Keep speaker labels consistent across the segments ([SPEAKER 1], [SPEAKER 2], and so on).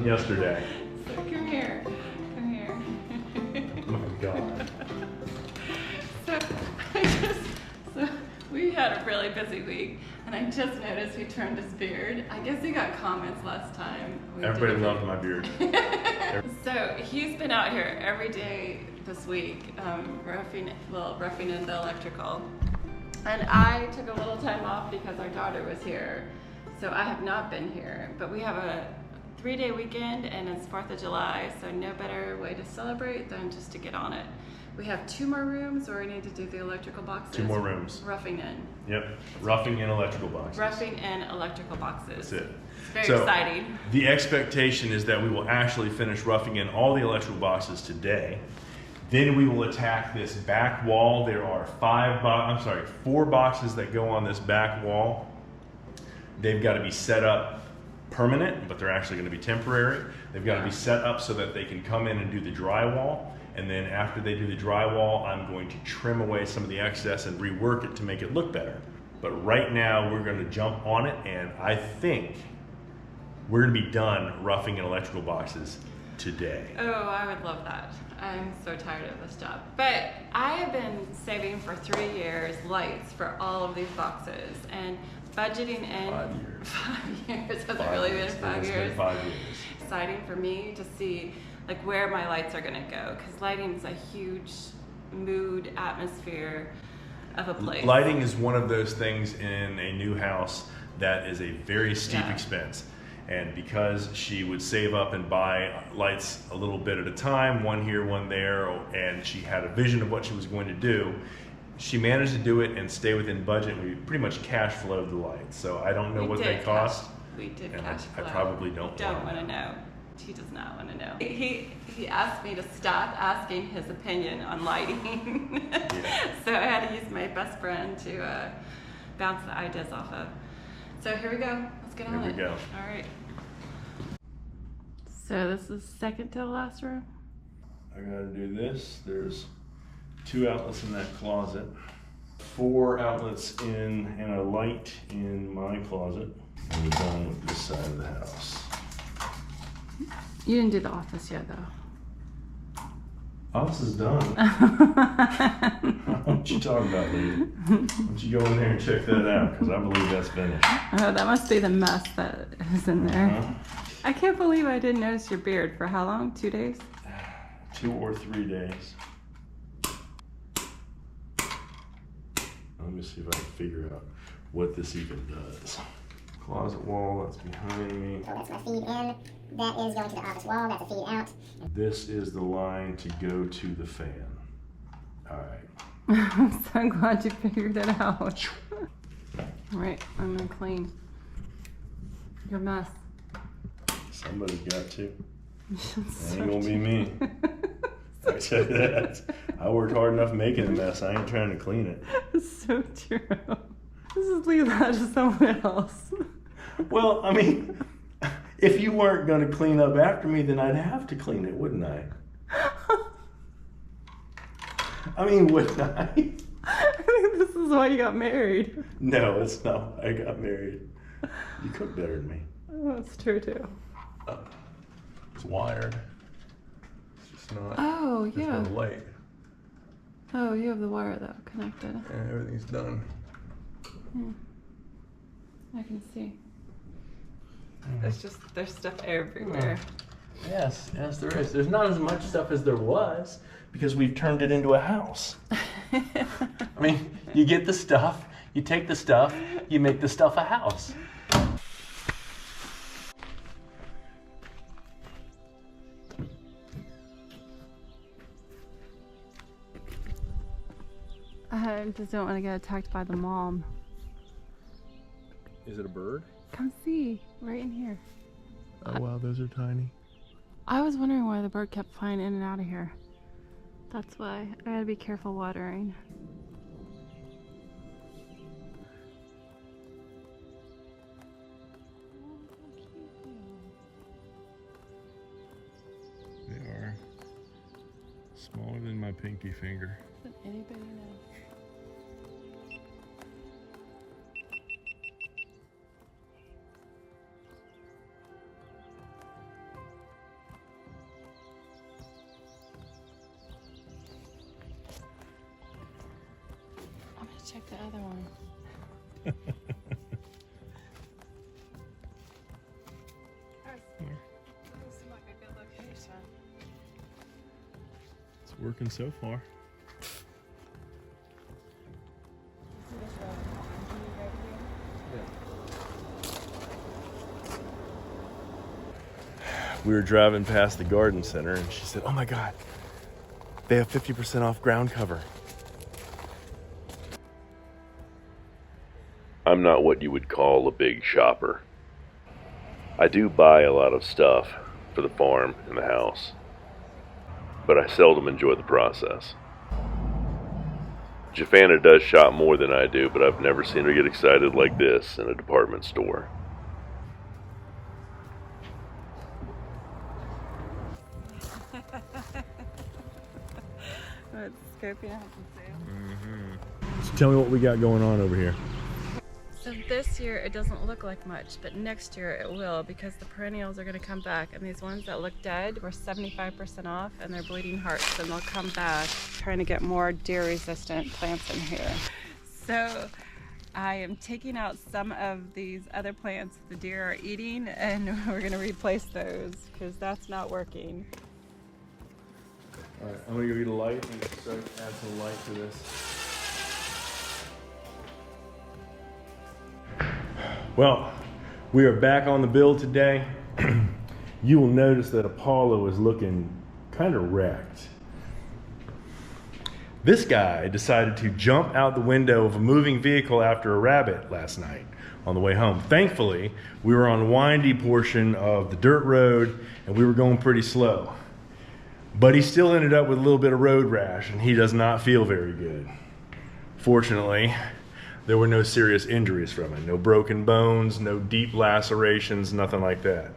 [SPEAKER 1] yesterday.
[SPEAKER 2] So come here. Come here.
[SPEAKER 1] Oh my God.
[SPEAKER 2] So we had a really busy week, and I just noticed he trimmed his beard. I guess he got comments last time.
[SPEAKER 1] Everybody loved my beard.
[SPEAKER 2] So he's been out here every day this week, roughing in the electrical. And I took a little time off because our daughter was here. So I have not been here, but we have a 3-day weekend and it's 4th of July, so no better way to celebrate than just to get on it. We have 2 more rooms where we need to do the electrical boxes.
[SPEAKER 1] 2 more rooms.
[SPEAKER 2] Roughing in.
[SPEAKER 1] Yep, roughing in electrical boxes.
[SPEAKER 2] Roughing in electrical boxes.
[SPEAKER 1] That's it.
[SPEAKER 2] It's very exciting.
[SPEAKER 1] The expectation is that we will actually finish roughing in all the electrical boxes today. Then we will attack this back wall. There are 4 boxes that go on this back wall. They've got to be set up permanent, but they're actually going to be temporary. They've got to be set up so that they can come in and do the drywall. And then after they do the drywall, I'm going to trim away some of the excess and rework it to make it look better. But right now we're going to jump on it, and I think we're going to be done roughing in electrical boxes today.
[SPEAKER 2] Oh, I would love that. I'm so tired of this job. But I have been saving for 3 years lights for all of these boxes and budgeting in
[SPEAKER 1] 5 years.
[SPEAKER 2] 5 years. Has it really been 5 years?
[SPEAKER 1] It's been 5 years.
[SPEAKER 2] Exciting for me to see like where my lights are gonna go, because lighting is a huge mood atmosphere of a place.
[SPEAKER 1] Lighting is one of those things in a new house that is a very steep expense. And because she would save up and buy lights a little bit at a time, one here, one there, and she had a vision of what she was going to do, she managed to do it and stay within budget. We pretty much cash flowed the lights. So I don't know what they cost.
[SPEAKER 2] We did
[SPEAKER 1] and
[SPEAKER 2] cash flow.
[SPEAKER 1] I probably don't
[SPEAKER 2] want to know. He does not want to know. He asked me to stop asking his opinion on lighting. So I had to use my best friend to bounce the ideas off of. So here we go. Let's get on it.
[SPEAKER 1] Here we go.
[SPEAKER 2] All right. So this is second to the last room.
[SPEAKER 1] I gotta do this. There's 2 outlets in that closet, 4 outlets in and a light in my closet. And we're done with this side of the house.
[SPEAKER 2] You didn't do the office yet, though.
[SPEAKER 1] Office is done. What you talking about, lady? Why don't you go in there and check that out, because I believe that's finished.
[SPEAKER 2] Oh, that must be the mess that is in there. I can't believe I didn't notice your beard for how long? 2 days?
[SPEAKER 1] 2 or 3 days. Let me see if I can figure out what this even does. Closet wall, that's behind me.
[SPEAKER 3] So that's my feed in. That is going to the office wall. That's a feed out.
[SPEAKER 1] This is the line to go to the fan. All right.
[SPEAKER 2] I'm so glad you figured it out. All right, I'm gonna clean your mess.
[SPEAKER 1] Somebody's got to.
[SPEAKER 2] So
[SPEAKER 1] Ain't gonna be me. I tell you that. I worked hard enough making a mess. I ain't trying to clean it.
[SPEAKER 2] It's so true. Just leave that to someone else.
[SPEAKER 1] Well, I mean, if you weren't gonna clean up after me, then I'd have to clean it, wouldn't I? I mean, wouldn't I?
[SPEAKER 2] I think this is why you got married.
[SPEAKER 1] No, it's not why I got married. You cook better than me.
[SPEAKER 2] Oh, that's true too.
[SPEAKER 1] It's wired. It's just not.
[SPEAKER 2] Oh, yeah.
[SPEAKER 1] There's no light.
[SPEAKER 2] Oh, you have the wire though connected.
[SPEAKER 1] And everything's done.
[SPEAKER 2] I can see. It's just, there's stuff everywhere.
[SPEAKER 1] Yes, there is. There's not as much stuff as there was because we've turned it into a house. I mean, you get the stuff, you take the stuff, you make the stuff a house.
[SPEAKER 2] I just don't want to get attacked by the mom.
[SPEAKER 1] Is it a bird?
[SPEAKER 2] Come see, right in here.
[SPEAKER 1] Oh wow, those are tiny.
[SPEAKER 2] I was wondering why the bird kept flying in and out of here. That's why. I gotta be careful watering.
[SPEAKER 1] They are smaller than my pinky finger.
[SPEAKER 2] Doesn't anybody know? check the other one. That seemed like a good location.
[SPEAKER 1] It's working so far. We were driving past the garden center and she said, "Oh my God, they have 50% off ground cover." I'm not what you would call a big shopper. I do buy a lot of stuff for the farm and the house, but I seldom enjoy the process. Jafana does shop more than I do, but I've never seen her get excited like this in a department store.
[SPEAKER 2] It's scoping out and see.
[SPEAKER 1] So tell me what we got going on over here.
[SPEAKER 2] So this year it doesn't look like much, but next year it will, because the perennials are going to come back, and these ones that look dead were 75% off, and they're bleeding hearts, and they'll come back, trying to get more deer resistant plants in here. So I am taking out some of these other plants the deer are eating, and we're going to replace those because that's not working.
[SPEAKER 1] All right, I'm gonna go get a light and start add some light to this. Well, we are back on the build today. You will notice that Apollo is looking kind of wrecked. This guy decided to jump out the window of a moving vehicle after a rabbit last night on the way home. Thankfully, we were on a windy portion of the dirt road and we were going pretty slow. But he still ended up with a little bit of road rash and he does not feel very good. Fortunately, there were no serious injuries from it. No broken bones, no deep lacerations, nothing like that.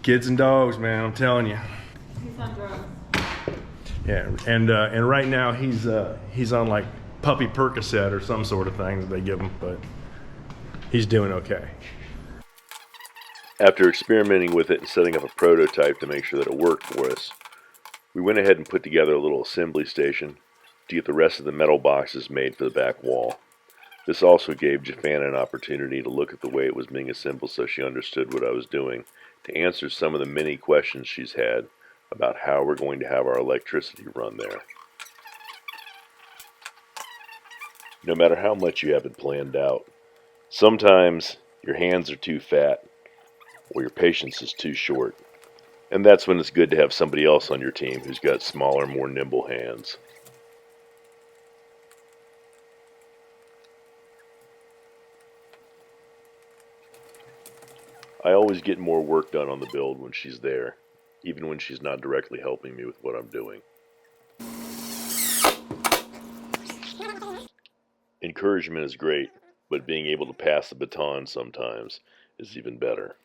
[SPEAKER 1] Kids and dogs, man, I'm telling you.
[SPEAKER 2] He's on drugs.
[SPEAKER 1] Yeah, and right now he's on like puppy Percocet or some sort of thing that they give him, but he's doing okay. After experimenting with it and setting up a prototype to make sure that it worked for us, we went ahead and put together a little assembly station to get the rest of the metal boxes made for the back wall. This also gave Jafana an opportunity to look at the way it was being assembled so she understood what I was doing, to answer some of the many questions she's had about how we're going to have our electricity run there. No matter how much you have it planned out, sometimes your hands are too fat or your patience is too short. And that's when it's good to have somebody else on your team who's got smaller, more nimble hands. I always get more work done on the build when she's there, even when she's not directly helping me with what I'm doing. Encouragement is great, but being able to pass the baton sometimes is even better.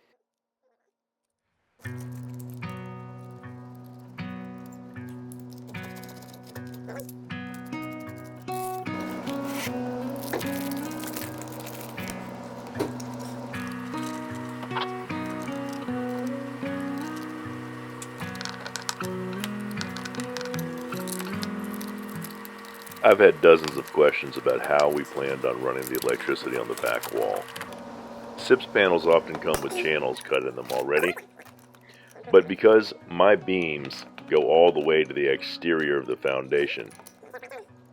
[SPEAKER 1] I've had dozens of questions about how we planned on running the electricity on the back wall. SIPS panels often come with channels cut in them already, but because my beams go all the way to the exterior of the foundation,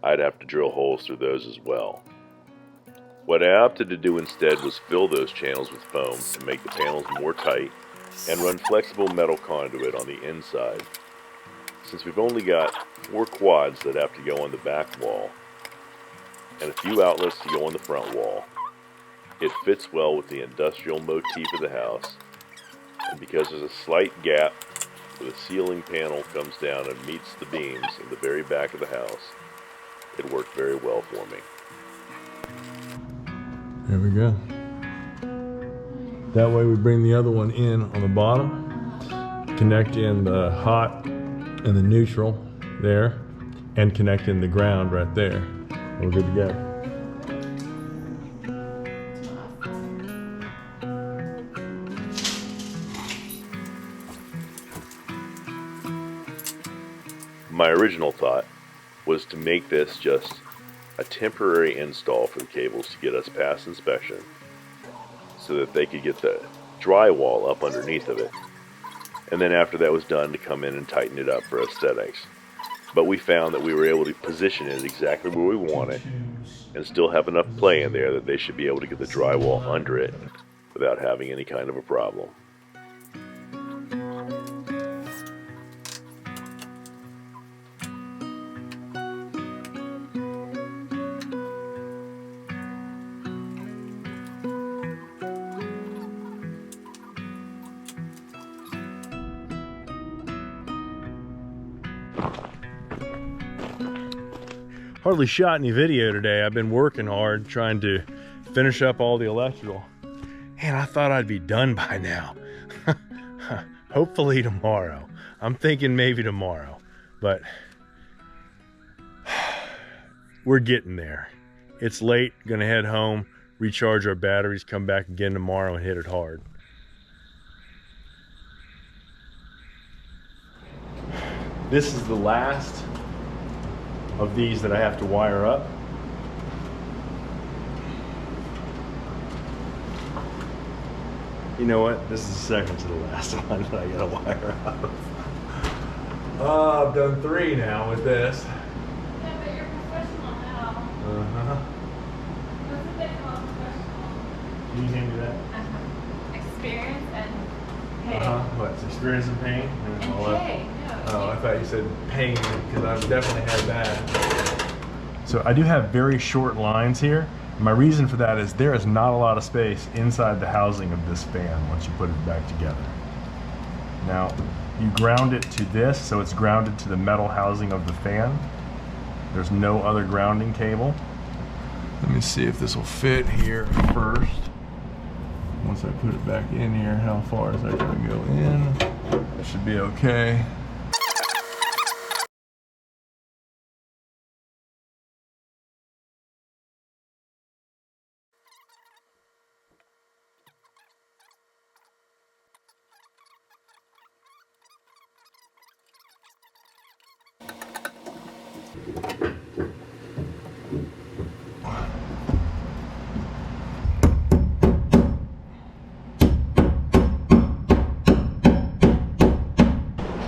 [SPEAKER 1] I'd have to drill holes through those as well. What I opted to do instead was fill those channels with foam to make the panels more tight and run flexible metal conduit on the inside. Since we've only got 4 quads that have to go on the back wall and a few outlets to go on the front wall, it fits well with the industrial motif of the house, and because there's a slight gap where the ceiling panel comes down and meets the beams in the very back of the house, it worked very well for me. There we go. That way we bring the other one in on the bottom, connect in the hot and the neutral there, and connect in the ground right there. We're good to go. My original thought was to make this just
[SPEAKER 4] a temporary install for the cables to get us past inspection so that they could get the drywall up underneath of it. And then after that was done, to come in and tighten it up for aesthetics. But we found that we were able to position it exactly where we want it and still have enough play in there that they should be able to get the drywall under it without having any kind of a problem.
[SPEAKER 1] Hardly shot any video today. I've been working hard trying to finish up all the electrical. And I thought I'd be done by now. Hopefully tomorrow. I'm thinking maybe tomorrow, but we're getting there. It's late, gonna head home, recharge our batteries, come back again tomorrow and hit it hard. This is the last of these that I have to wire up. You know what? This is the second to the last one that I gotta wire up. I've done 3 now with this.
[SPEAKER 2] Yeah, but you're professional now. That's what they call professional.
[SPEAKER 1] Can you hand me that?
[SPEAKER 2] Experience and pay.
[SPEAKER 1] What? Experience and pain?
[SPEAKER 2] And pay. No,
[SPEAKER 1] Oh, I thought you said pain, because I've definitely had that. So I do have very short lines here. My reason for that is there is not a lot of space inside the housing of this fan once you put it back together. Now, you ground it to this, so it's grounded to the metal housing of the fan. There's no other grounding cable. Let me see if this will fit here first. Once I put it back in here, how far is that going to go in? That should be okay.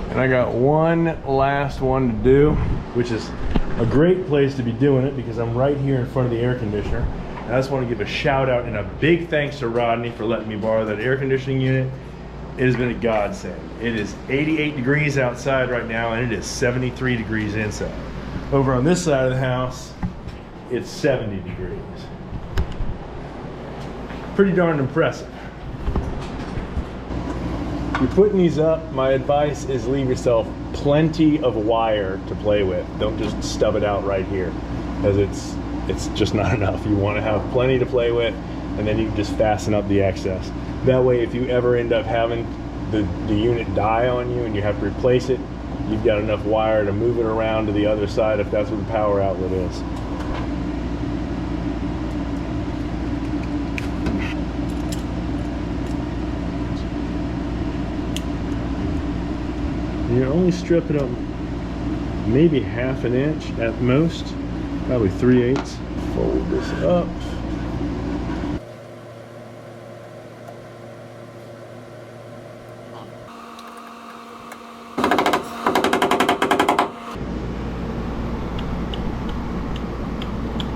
[SPEAKER 1] And I got one last one to do, which is a great place to be doing it because I'm right here in front of the air conditioner. And I just want to give a shout out and a big thanks to Rodney for letting me borrow that air conditioning unit. It has been a godsend. It is 88 degrees outside right now and it is 73 degrees inside. Over on this side of the house, it's 70 degrees. Pretty darn impressive. You're putting these up, my advice is leave yourself plenty of wire to play with. Don't just stub it out right here, because it's just not enough. You want to have plenty to play with, and then you can just fasten up the excess. That way, if you ever end up having the unit die on you and you have to replace it, you've got enough wire to move it around to the other side if that's where the power outlet is. You're only stripping up maybe ½ an inch at most, probably 3/8. Fold this up.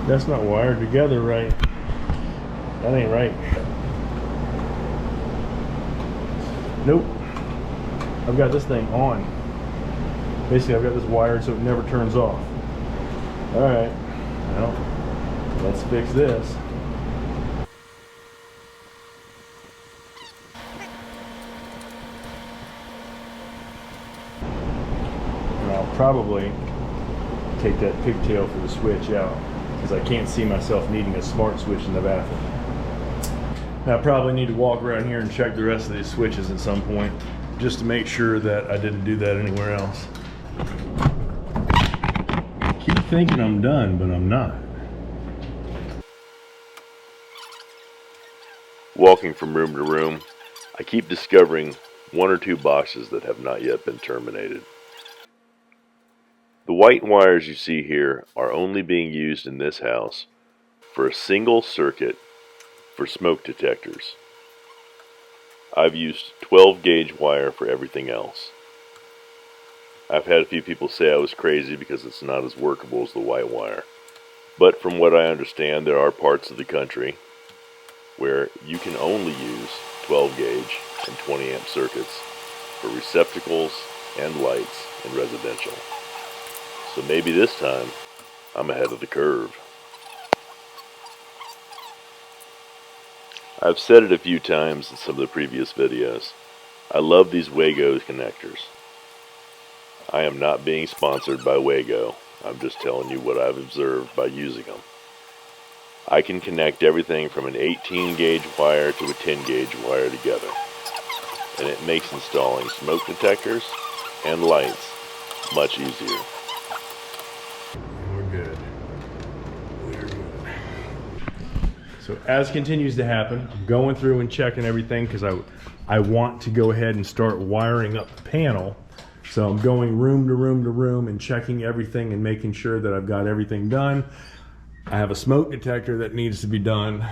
[SPEAKER 1] That's not wired together right. That ain't right. Nope. I've got this thing on. Basically, I've got this wired so it never turns off. All right, well, let's fix this. And I'll probably take that pigtail for the switch out because I can't see myself needing a smart switch in the bathroom. Now, I probably need to walk around here and check the rest of these switches at some point, just to make sure that I didn't do that anywhere else. I keep thinking I'm done, but I'm not.
[SPEAKER 4] Walking from room to room, I keep discovering 1 or 2 boxes that have not yet been terminated. The white wires you see here are only being used in this house for a single circuit for smoke detectors. I've used 12 gauge wire for everything else. I've had a few people say I was crazy because it's not as workable as the white wire. But from what I understand, there are parts of the country where you can only use 12 gauge and 20 amp circuits for receptacles and lights in residential. So maybe this time I'm ahead of the curve. I've said it a few times in some of the previous videos. I love these Wago connectors. I am not being sponsored by Wago. I'm just telling you what I've observed by using them. I can connect everything from an 18 gauge wire to a 10 gauge wire together. And it makes installing smoke detectors and lights much easier.
[SPEAKER 1] We're good. So as continues to happen, I'm going through and checking everything because I want to go ahead and start wiring up the panel. So I'm going room to room to room and checking everything and making sure that I've got everything done. I have a smoke detector that needs to be done.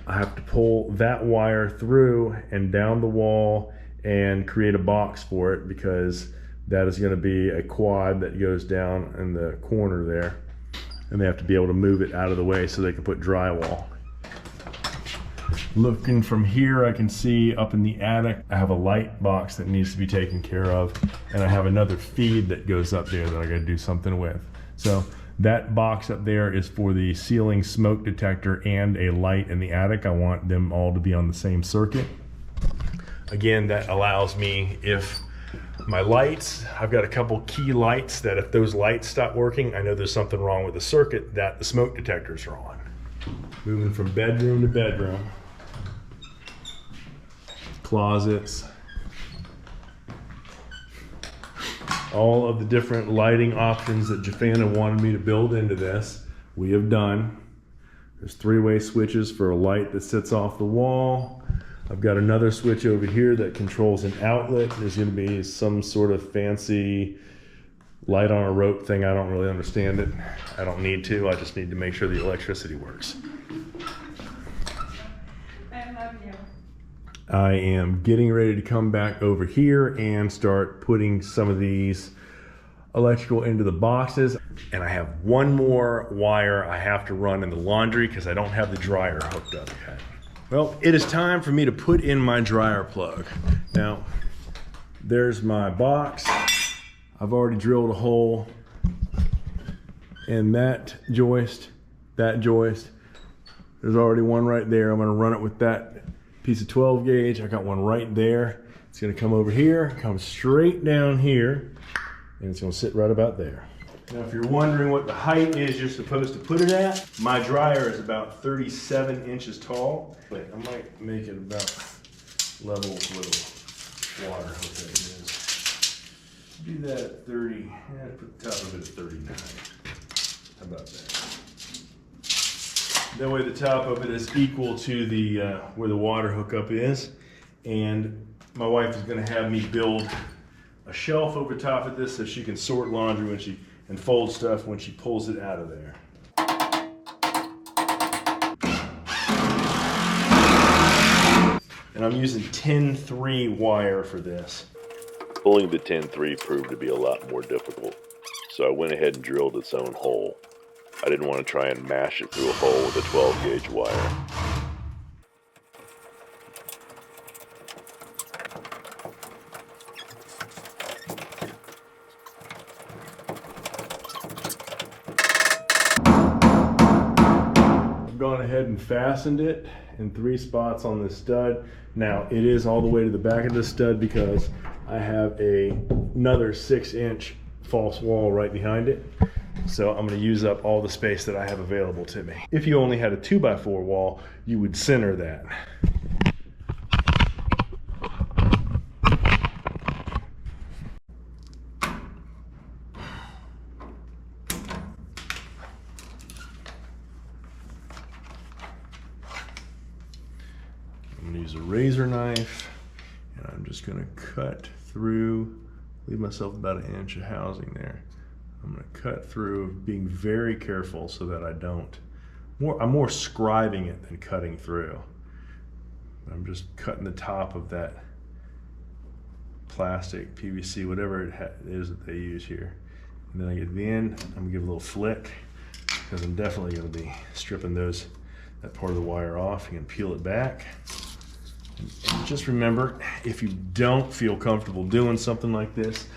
[SPEAKER 1] I have to pull that wire through and down the wall and create a box for it because that is going to be a quad that goes down in the corner there. And they have to be able to move it out of the way so they can put drywall. Looking from here, I can see up in the attic, I have a light box that needs to be taken care of. And I have another feed that goes up there that I gotta do something with. So that box up there is for the ceiling smoke detector and a light in the attic. I want them all to be on the same circuit. Again, that allows me, if my lights, I've got a couple key lights that if those lights stop working, I know there's something wrong with the circuit that the smoke detectors are on. Moving from bedroom to bedroom. Closets. All of the different lighting options that Jafana wanted me to build into this, we have done. There's 3-way switches for a light that sits off the wall. I've got another switch over here that controls an outlet. There's going to be some sort of fancy light on a rope thing. I don't really understand it. I don't need to. I just need to make sure the electricity works.
[SPEAKER 2] I love you.
[SPEAKER 1] I am getting ready to come back over here and start putting some of these electrical into the boxes. And I have one more wire I have to run in the laundry because I don't have the dryer hooked up yet. Well, it is time for me to put in my dryer plug. Now, there's my box. I've already drilled a hole in that joist, that joist. There's already one right there. I'm gonna run it with that piece of 12 gauge. I got one right there. It's gonna come over here, come straight down here, and it's gonna sit right about there. Now, if you're wondering what the height is you're supposed to put it at, my dryer is about 37 inches tall. But I might make it about level with the water hook that it is. Do that at 30, put the top of it at 39. How about that? That way the top of it is equal to the where the water hookup is. And my wife is gonna have me build a shelf over top of this so she can sort laundry when she and fold stuff when she pulls it out of there. And I'm using 10-3 wire for this.
[SPEAKER 4] Pulling the 10-3 proved to be a lot more difficult, so I went ahead and drilled its own hole. I didn't want to try and mash it through a hole with a 12 gauge wire.
[SPEAKER 1] Gone ahead and fastened it in 3 spots on this stud. Now it is all the way to the back of the stud because I have another 6-inch false wall right behind it. So I'm going to use up all the space that I have available to me. If you only had a 2x4 wall, you would center that. I'm going to use a razor knife and I'm just going to cut through leave myself about 1 inch of housing there. I'm gonna cut through, being very careful so that I don't, I'm more scribing it than cutting through. I'm just cutting the top of that plastic, PVC, whatever it is that they use here. And then I get to the end, I'm gonna give a little flick because I'm definitely gonna be stripping that part of the wire off. You can peel it back. And just remember, if you don't feel comfortable doing something like this,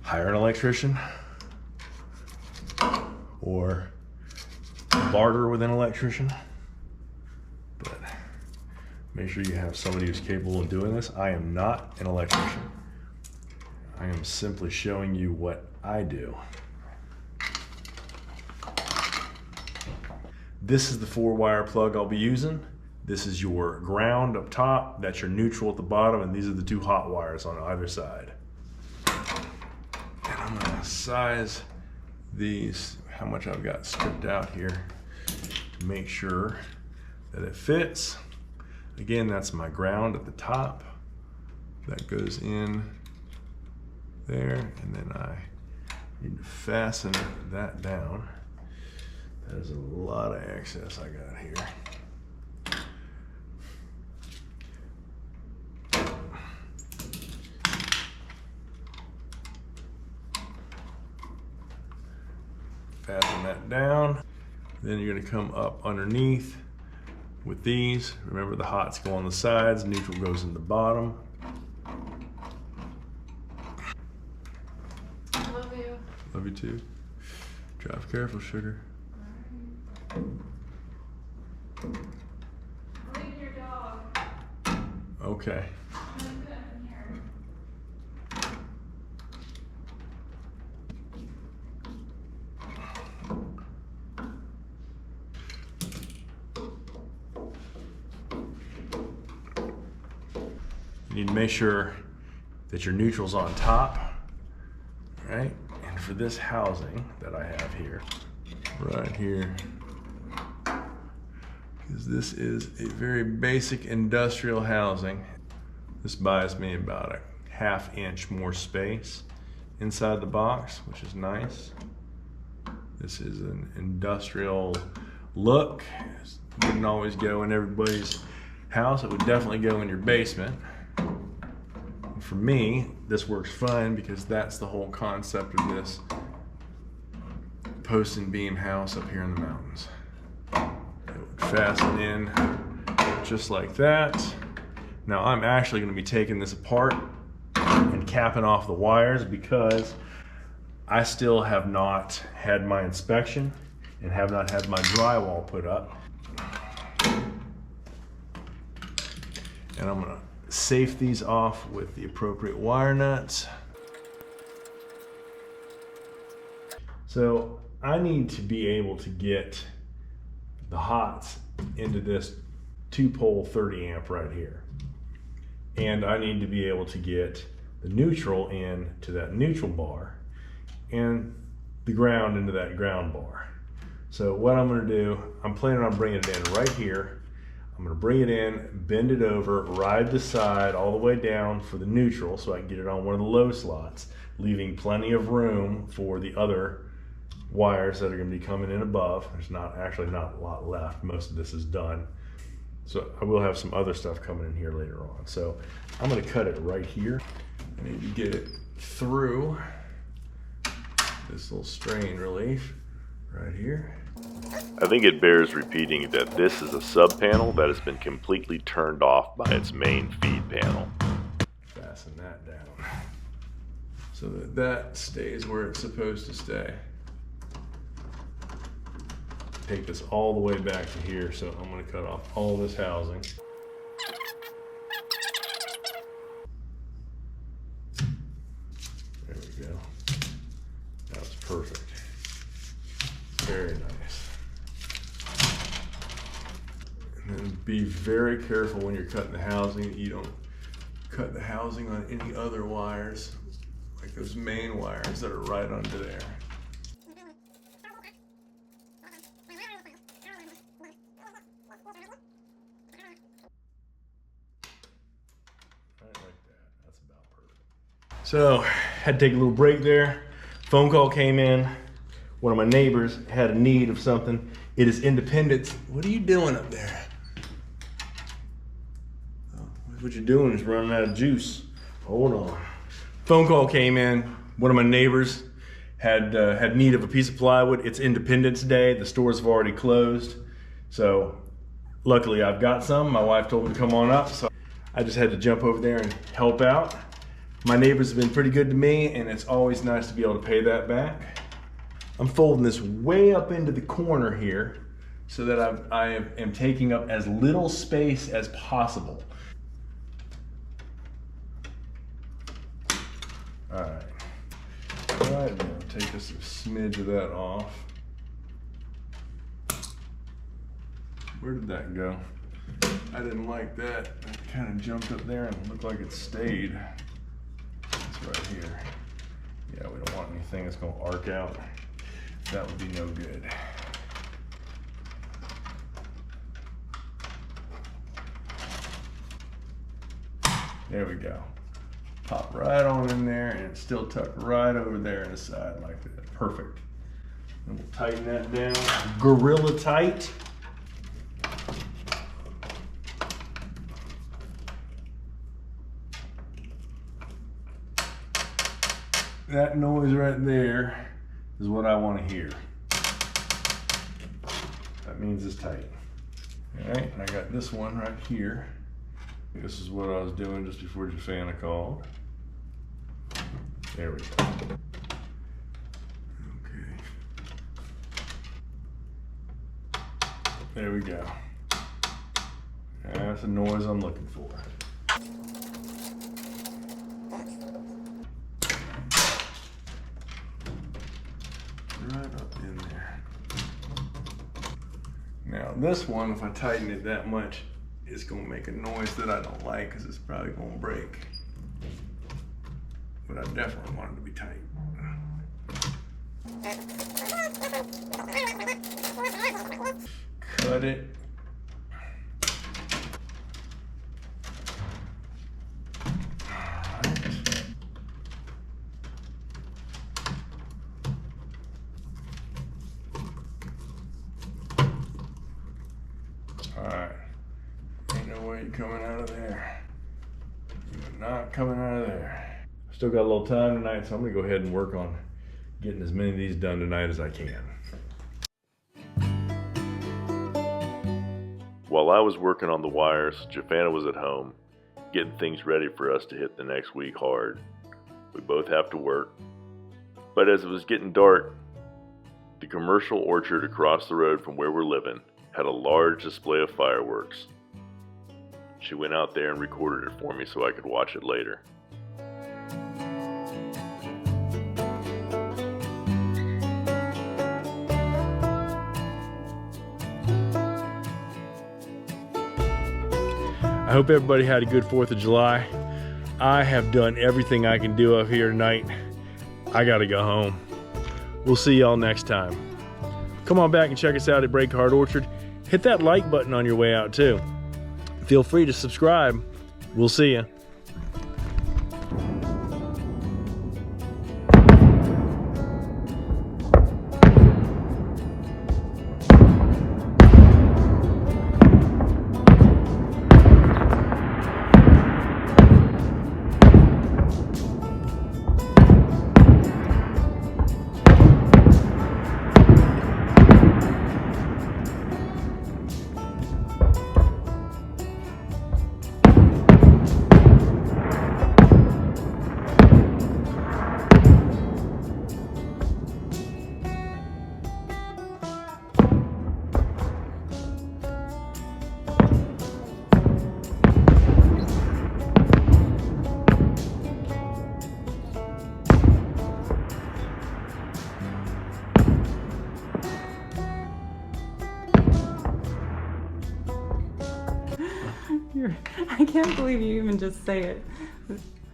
[SPEAKER 1] hire an electrician or barter with an electrician. But make sure you have somebody who's capable of doing this. I am not an electrician. I am simply showing you what I do. This is the 4-wire plug I'll be using. This is your ground up top, that's your neutral at the bottom, and these are the 2 hot wires on either side. And I'm gonna size these, how much I've got stripped out here, to make sure that it fits. Again, that's my ground at the top. That goes in there, and then I need to fasten that down. That is a lot of excess I got here. Fasten that down. Then you're going to come up underneath with these. Remember, the hots go on the sides, neutral goes in the bottom.
[SPEAKER 2] Love you.
[SPEAKER 1] Love you too. Drive careful, sugar.
[SPEAKER 2] Leave your dog.
[SPEAKER 1] Okay. You need to make sure that your neutral's on top, right? And for this housing that I have here, right here, because this is a very basic industrial housing. This buys me about a 1/2 inch more space inside the box, which is nice. This is an industrial look. It wouldn't always go in everybody's house. It would definitely go in your basement. For me, this works fine because that's the whole concept of this post and beam house up here in the mountains. It would fasten in just like that. Now I'm actually going to be taking this apart and capping off the wires because I still have not had my inspection and have not had my drywall put up. And I'm going to safe these off with the appropriate wire nuts. So I need to be able to get the hots into this 2-pole 30 amp right here. And I need to be able to get the neutral in to that neutral bar and the ground into that ground bar. So what I'm going to do, I'm planning on bringing it in right here. I'm going to bring it in, bend it over, ride the side all the way down for the neutral so I can get it on one of the low slots, leaving plenty of room for the other wires that are going to be coming in above. There's not a lot left. Most of this is done. So I will have some other stuff coming in here later on. So I'm going to cut it right here. I need to get it through this little strain relief right here.
[SPEAKER 4] I think it bears repeating that this is a sub-panel that has been completely turned off by its main feed panel.
[SPEAKER 1] Fasten that down so that that stays where it's supposed to stay. Take this all the way back to here, so I'm going to cut off all this housing. There we go. That was perfect. Very nice. And then be very careful when you're cutting the housing that you don't cut the housing on any other wires, like those main wires that are right under there. Right like that. That's about perfect. So Had to take a little break there. Phone call came in. One of my neighbors had a need of something. It is Independence. What are you doing up there? Oh, what you're doing is running out of juice. Hold on. Phone call came in. One of my neighbors had need of a piece of plywood. It's Independence Day. The stores have already closed. So luckily I've got some. My wife told me to come on up. So I just had to jump over there and help out. My neighbors have been pretty good to me, and it's always nice to be able to pay that back. I'm folding this way up into the corner here so that I am taking up as little space as possible. All right. All right, now take just a smidge of that off. Where did that go? I didn't like that. It kind of jumped up there and looked like it stayed. It's right here. Yeah, we don't want anything that's going to arc out. That would be no good. There we go. Pop right on in there, and it's still tucked right over there in the side like that. Perfect. And we'll tighten that down. Gorilla tight. That noise right there is what I want to hear. That means it's tight. All right, and I got this one right here. This is what I was doing just before Jafana called. There we go. Okay. There we go. That's the noise I'm looking for. Right up in there. Now this one, if I tighten it that much, it's gonna make a noise that I don't like because it's probably gonna break. But I definitely want it to be tight. Cut it. Alright. Ain't no way you're coming out of there. You're not coming out of there. Still got a little time tonight, so I'm gonna go ahead and work on getting as many of these done tonight as I can.
[SPEAKER 4] While I was working on the wires, Jafana was at home, getting things ready for us to hit the next week hard. We both have to work. But as it was getting dark, the commercial orchard across the road from where we're living had a large display of fireworks. She went out there and recorded it for me so I could watch it later.
[SPEAKER 1] I hope everybody had a good 4th of July. I have done everything I can do up here tonight. I gotta go home. We'll see y'all next time. Come on back and check us out at BreakHeartOrchard. Hit that like button on your way out too. Feel free to subscribe. We'll see ya.
[SPEAKER 2] I can't believe you even just say it.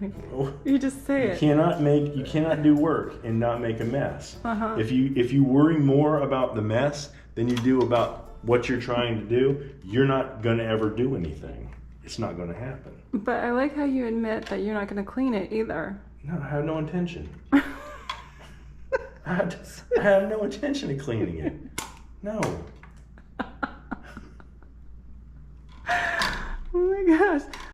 [SPEAKER 2] Like, you just say it.
[SPEAKER 1] You cannot do work and not make a mess. If you worry more about the mess than you do about what you're trying to do, you're not gonna ever do anything. It's not gonna happen.
[SPEAKER 2] But I like how you admit that you're not gonna clean it either.
[SPEAKER 1] No, I have no intention. I have no intention of cleaning it. No.
[SPEAKER 5] Oh my gosh.